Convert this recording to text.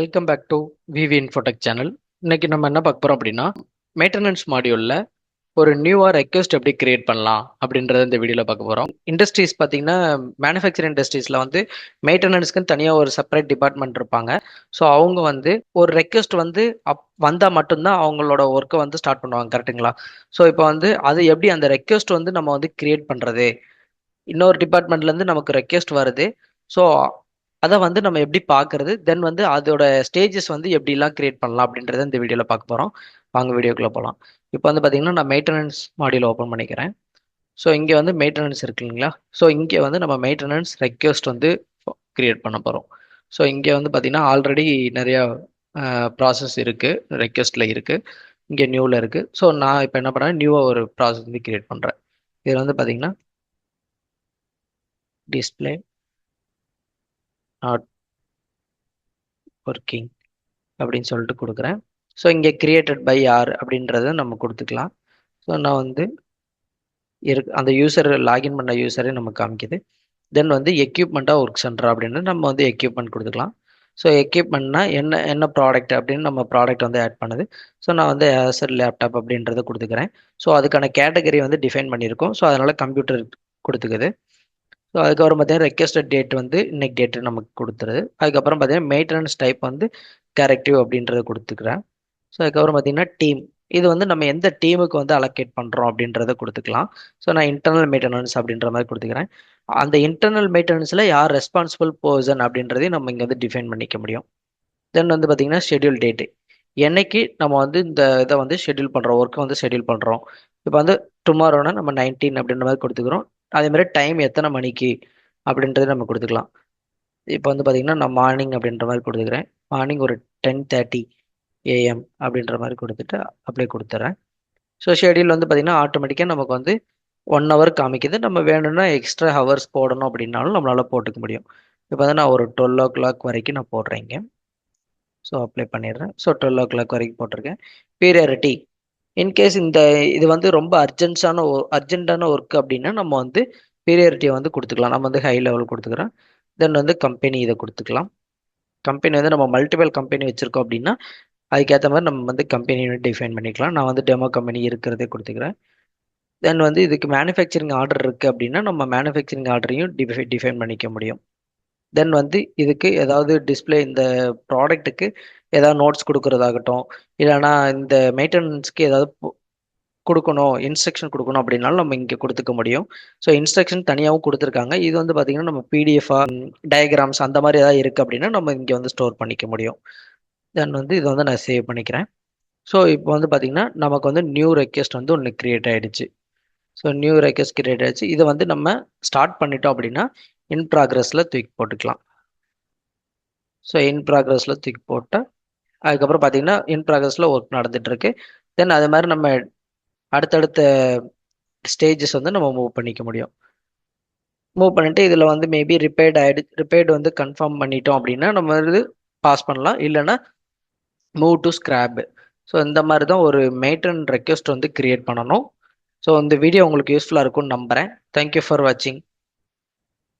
Welcome back to VV Infotech channel. இன்னைக்கு நம்ம என்ன பார்க்க போறோம் அப்படின்னா, மெயின்டெனன்ஸ் மாடியூல்ல ஒரு நியூவா ரெக்வெஸ்ட் எப்படி கிரியேட் பண்ணலாம் அப்படின்றத இந்த வீடியோல பார்க்க போறோம். இண்டஸ்ட்ரீஸ் பார்த்தீங்கன்னா, மேனுஃபேக்சரிங் இண்டஸ்ட்ரீஸ்ல வந்து மெயின்டெனன்ஸ்க்குன்னு தனியாக ஒரு செப்பரேட் டிபார்ட்மெண்ட் இருப்பாங்க. ஸோ அவங்க வந்து ஒரு ரெக்வெஸ்ட் வந்து வந்தால் மட்டும்தான் அவங்களோட ஒர்க்கை வந்து ஸ்டார்ட் பண்ணுவாங்க, கரெக்ட்டுங்களா? ஸோ இப்போ வந்து அது எப்படி அந்த ரெக்வெஸ்ட் வந்து நம்ம வந்து கிரியேட் பண்ணுறது, இன்னொரு டிபார்ட்மெண்ட்லேருந்து நமக்கு ரெக்வெஸ்ட் வருது. ஸோ அதை வந்து நம்ம எப்படி பார்க்கறது, தென் வந்து அதோட ஸ்டேஜஸ் வந்து எப்படிலாம் கிரியேட் பண்ணலாம் அப்படின்றத இந்த வீடியோவில் பார்க்க போகிறோம். வாங்க வீடியோக்குள்ளே போகலாம். இப்போ வந்து பார்த்தீங்கன்னா நான் மெயின்டெனன்ஸ் மாடியூல் ஓப்பன் பண்ணிக்கிறேன். ஸோ இங்கே வந்து மெயின்டெனன்ஸ் இருக்கு இல்லைங்களா? ஸோ இங்கே வந்து நம்ம மெயின்டெனன்ஸ் ரெக்வெஸ்ட் வந்து கிரியேட் பண்ண போகிறோம். ஸோ இங்கே வந்து பார்த்தீங்கன்னா ஆல்ரெடி நிறையா ப்ராசஸ் இருக்குது, ரெக்வெஸ்ட்டில் இருக்குது, இங்கே நியூவில் இருக்குது. ஸோ நான் இப்போ என்ன பண்ணுறேன், நியூவாக ஒரு ப்ராசஸ் வந்து கிரியேட் பண்ணுறேன். இதில் வந்து பார்த்தீங்கன்னா டிஸ்பிளே நாட் ஒர்க்கிங் அப்படின்னு சொல்லிட்டு கொடுக்குறேன். ஸோ இங்கே கிரியேட்டட் பை யார் அப்படின்றத நம்ம கொடுத்துக்கலாம். ஸோ நான் வந்து அந்த யூசர் லாகின் பண்ண யூசரே நமக்கு காமிக்குது. தென் வந்து எக்யூப்மெண்ட்டாக ஒர்க் சென்டர் அப்படின்னு நம்ம வந்து எக்யூப்மெண்ட் கொடுத்துக்கலாம். ஸோ எக்யூப்மெண்ட்னா என்ன என்ன ப்ராடக்ட் அப்படின்னு நம்ம ப்ராடக்ட் வந்து ஆட் பண்ணுது. ஸோ நான் வந்து ஏசர் லேப்டாப் அப்படின்றத கொடுத்துக்கிறேன். ஸோ அதுக்கான கேட்டகரி வந்து டிஃபைன் பண்ணியிருக்கோம். ஸோ அதனால் கம்ப்யூட்டர் கொடுத்துக்குது. ஸோ அதுக்கப்புறம் பார்த்தீங்கன்னா ரெக்வெஸ்டட் டேட் வந்து இன்னைக்கு டேட்டு நமக்கு கொடுத்துருது. அதுக்கப்புறம் பார்த்தீங்கன்னா மெயின்டெனன்ஸ் டைப் வந்து கரெக்டிவ் அப்படின்றத கொடுத்துக்கிறேன். ஸோ அதுக்கப்புறம் பார்த்தீங்கன்னா டீம், இது வந்து நம்ம எந்த டீமுக்கு வந்து அலோகேட் பண்ணுறோம் அப்படின்றத கொடுத்துக்கலாம். ஸோ நான் இன்டர்னல் மெயின்டெனன்ஸ் அப்படின்ற மாதிரி கொடுத்துக்கிறேன். அந்த இன்டர்னல் மெயின்டெனன்ஸில் யார் ரெஸ்பான்சிபிள் பர்சன் அப்படின்றதையும் நம்ம இங்கே வந்து டிஃபைன் பண்ணிக்க முடியும். தென் வந்து பார்த்தீங்கன்னா ஷெட்யூல் டேட்டு, என்னைக்கு நம்ம வந்து இந்த இதை வந்து ஷெட்யூல் பண்ணுறோம், ஒர்க்கை வந்து ஷெட்யூல் பண்ணுறோம். இப்போ வந்து டுமாரோனா நம்ம 19 அப்படின்ற மாதிரி கொடுத்துக்கிறோம். அதே மாதிரி டைம் எத்தனை மணிக்கு அப்படின்றத நம்ம கொடுத்துக்கலாம். இப்போ வந்து பார்த்தீங்கன்னா நான் மார்னிங் அப்படின்ற மாதிரி கொடுத்துக்கிறேன். மார்னிங் ஒரு 10:30 AM அப்படின்ற மாதிரி கொடுத்துட்டு அப்படியே கொடுத்துட்றேன். ஸோ ஷெடியூல் வந்து பார்த்தீங்கன்னா ஆட்டோமேட்டிக்காக நமக்கு வந்து 1 ஹவர் காமிக்குது. நம்ம வேணும்னா எக்ஸ்ட்ரா ஹவர்ஸ் போடணும் அப்படின்னாலும் நம்மளால் போட்டுக்க முடியும். இப்போ வந்து நான் ஒரு 12 o'clock வரைக்கும் நான் போடுறேங்க. ஸோ அப்ளை பண்ணிடுறேன். ஸோ 12 o'clock வரைக்கும் போட்டிருக்கேன். பீரியாரிட்டி, இன்கேஸ் இது வந்து ரொம்ப அர்ஜென்ட்டான ஒர்க் அப்படின்னா நம்ம வந்து பீரியாரிட்டியை வந்து கொடுத்துக்கலாம். நம்ம வந்து ஹை லெவல் கொடுத்துக்கிறோம். தென் வந்து கம்பெனி இதை கொடுத்துக்கலாம். கம்பெனி வந்து நம்ம மல்டிபிள் கம்பெனி வச்சுருக்கோம் அப்படின்னா அதுக்கேற்ற மாதிரி நம்ம வந்து கம்பெனி டிஃபைன் பண்ணிக்கலாம். நான் வந்து டெமோ கம்பெனி இருக்கிறதே கொடுத்துக்கிறேன். தென் வந்து இதுக்கு மேனுஃபேக்சரிங் ஆர்டர் இருக்குது அப்படின்னா நம்ம மேனுஃபேக்சரிங் ஆர்டரையும் டிஃபைன் பண்ணிக்க முடியும். தென் வந்து இதுக்கு ஏதாவது டிஸ்பிளே, இந்த ப்ராடக்ட்டுக்கு ஏதாவது நோட்ஸ் கொடுக்குறதாகட்டும், இல்லைனா இந்த மெயின்டெனன்ஸ்க்கு ஏதாவது கொடுக்கணும், இன்ஸ்ட்ரக்ஷன் கொடுக்கணும் அப்படின்னாலும் நம்ம இங்கே கொடுத்துக்க முடியும். ஸோ இன்ஸ்ட்ரக்ஷன் தனியாகவும் கொடுத்துருக்காங்க. இது வந்து பார்த்திங்கன்னா நம்ம பிடிஎஃபாக டயக்ராம்ஸ் அந்த மாதிரி ஏதாவது இருக்குது அப்படின்னா நம்ம இங்கே வந்து ஸ்டோர் பண்ணிக்க முடியும். தென் வந்து இதை வந்து நான் சேவ் பண்ணிக்கிறேன். ஸோ இப்போ வந்து பார்த்திங்கன்னா நமக்கு வந்து நியூ ரெக்வெஸ்ட் வந்து ஒன்று கிரியேட் ஆகிடுச்சு. ஸோ நியூ ரெக்வெஸ்ட் கிரியேட் ஆகிடுச்சு. இதை வந்து நம்ம ஸ்டார்ட் பண்ணிட்டோம் அப்படின்னா இன் ப்ராக்ரஸில் தூக்கி போட்டுக்கலாம். ஸோ இன் ப்ராக்ரஸில் தூக்கி போட்டால் அதுக்கப்புறம் பார்த்தீங்கன்னா இன் ப்ராக்ரஸில் ஒர்க் நடந்துகிட்ருக்கு. தென் அது மாதிரி நம்ம அடுத்தடுத்த ஸ்டேஜஸ் வந்து நம்ம மூவ் பண்ணிக்க முடியும். மூவ் பண்ணிட்டு இதில் வந்து மேபி ரிப்பேர்டு வந்து கன்ஃபார்ம் பண்ணிட்டோம் அப்படின்னா நம்ம வந்து பாஸ் பண்ணலாம், இல்லைன்னா மூவ் டு ஸ்கிராப். ஸோ இந்த மாதிரி தான் ஒரு மெயின்டெனன்ஸ் ரெக்வெஸ்ட் வந்து கிரியேட் பண்ணணும். ஸோ இந்த வீடியோ உங்களுக்கு யூஸ்ஃபுல்லாக இருக்கும்னு நம்புகிறேன். தேங்க்யூ ஃபார் வாட்சிங்.